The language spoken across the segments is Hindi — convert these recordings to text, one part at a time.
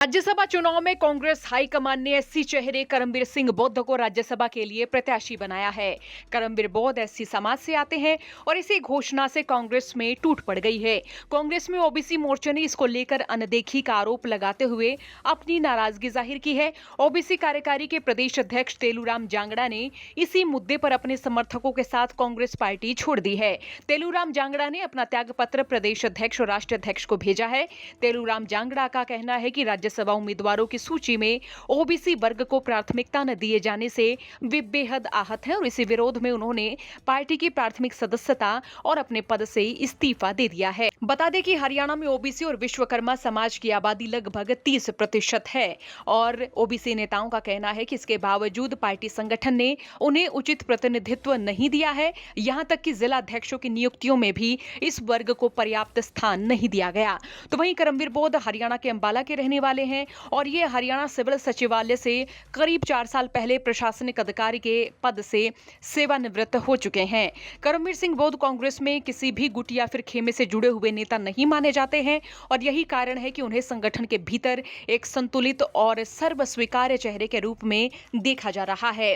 राज्यसभा चुनाव में कांग्रेस हाईकमान ने एससी चेहरे करमबीर सिंह बौद्ध को राज्यसभा के लिए प्रत्याशी बनाया है। करमबीर बौद्ध एससी समाज से आते हैं और इसी घोषणा से कांग्रेस में टूट पड़ गई है। कांग्रेस में ओबीसी मोर्चे ने इसको लेकर अनदेखी का आरोप लगाते हुए अपनी नाराजगी जाहिर की है। ओबीसी कार्यकारी के प्रदेश अध्यक्ष तेलूराम जांगड़ा ने इसी मुद्दे पर अपने समर्थकों के साथ कांग्रेस पार्टी छोड़ दी है। तेलूराम जांगड़ा ने अपना त्यागपत्र प्रदेश अध्यक्ष और राष्ट्रीय अध्यक्ष को भेजा है। तेलूराम जांगड़ा का कहना है कि राज्यसभा उम्मीदवारों की सूची में ओबीसी वर्ग को प्राथमिकता न दिए जाने से वे बेहद आहत हैं और इसी विरोध में उन्होंने पार्टी की प्राथमिक सदस्यता और अपने पद से इस्तीफा दे दिया है। बता दें कि हरियाणा में ओबीसी और विश्वकर्मा समाज की आबादी लगभग 30% है और ओबीसी नेताओं का कहना है कि इसके बावजूद पार्टी संगठन ने उन्हें उचित प्रतिनिधित्व नहीं दिया है। यहां तक कि जिला अध्यक्षों की नियुक्तियों में भी इस वर्ग को पर्याप्त स्थान नहीं दिया गया। तो वहीं करमबीर बौद्ध हरियाणा के अंबाला के रहने वाले हैं और ये हरियाणा सिविल सचिवालय से करीब 4 साल पहले प्रशासनिक अधिकारी के पद से सेवानिवृत्त हो चुके हैं। करमबीर सिंह बौद्ध कांग्रेस में किसी भी गुट या फिर खेमे से जुड़े हुए नेता नहीं माने जाते हैं और यही कारण है कि उन्हें संगठन के भीतर एक संतुलित और सर्वस्वीकार्य चेहरे के रूप में देखा जा रहा है।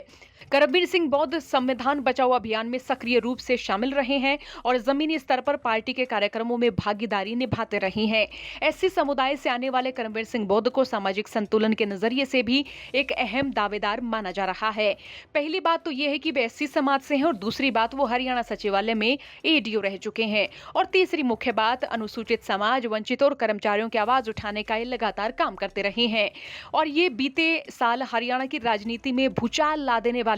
करमबीर सिंह बौद्ध संविधान बचाओ अभियान में सक्रिय रूप से शामिल रहे हैं और जमीनी स्तर पर पार्टी के कार्यक्रमों में भागीदारी निभाते रहे हैं। एससी समुदाय से आने वाले करमबीर सिंह बौद्ध को सामाजिक संतुलन के नजरिए से भी एक अहम दावेदार माना जा रहा है। पहली बात तो यह है कि वे एससी समाज से हैं और दूसरी बात वो हरियाणा सचिवालय में एडीओ रह चुके हैं और तीसरी मुख्य बात अनुसूचित समाज, वंचितों और कर्मचारियों की आवाज उठाने का ये लगातार काम करते रहे हैं और ये बीते साल हरियाणा की राजनीति में भूचाल ला देने वाले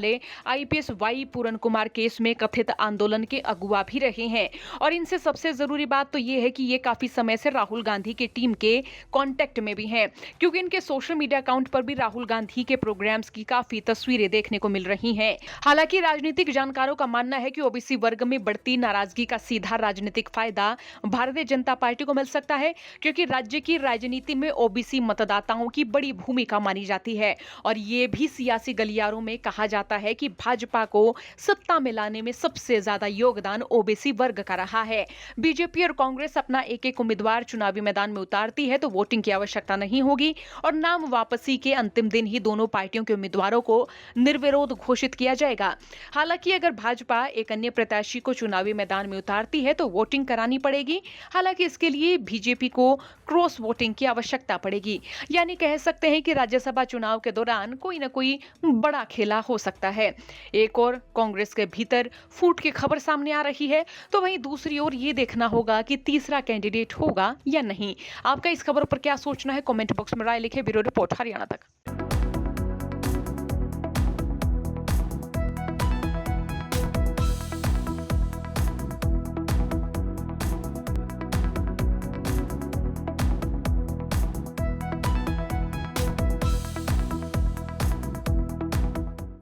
आईपीएस वाई पूरन कुमार केस में कथित आंदोलन के अगुवा भी रहे हैं और इनसे सबसे जरूरी बात तो यह है कि ये काफी समय से राहुल गांधी की टीम के कांटेक्ट में भी हैं, क्योंकि इनके सोशल मीडिया अकाउंट पर भी राहुल गांधी के प्रोग्राम्स की काफी तस्वीरें देखने को मिल रही हैं। हालांकि राजनीतिक जानकारों का मानना है कि ओबीसी वर्ग में बढ़ती नाराजगी का सीधा राजनीतिक फायदा भारतीय जनता पार्टी को मिल सकता है, क्योंकि राज्य की राजनीति में ओबीसी मतदाताओं की बड़ी भूमिका मानी जाती है और ये भी सियासी गलियारों में कहा जाता है कि भाजपा को सत्ता में लाने में सबसे ज्यादा योगदान ओबीसी वर्ग का रहा है। बीजेपी और कांग्रेस अपना एक-एक उम्मीदवार चुनावी मैदान में उतारती है तो वोटिंग की आवश्यकता नहीं होगी और नाम वापसी के अंतिम दिन ही दोनों पार्टियों के उम्मीदवारों को निर्विरोध घोषित किया जाएगा। हालांकि अगर भाजपा एक अन्य प्रत्याशी को चुनावी मैदान में उतारती है तो वोटिंग करानी पड़ेगी। हालांकि इसके लिए बीजेपी को क्रॉस वोटिंग की आवश्यकता पड़ेगी, यानी कह सकते हैं कि राज्यसभा चुनाव के दौरान कोई न कोई बड़ा खेला हो सकता है। एक और कांग्रेस के भीतर फूट की खबर सामने आ रही है तो वहीं दूसरी ओर ये देखना होगा कि तीसरा कैंडिडेट होगा या नहीं। आपका इस खबर पर क्या सोचना है? कमेंट बॉक्स में राय लिखें। ब्यूरो रिपोर्ट हरियाणा तक।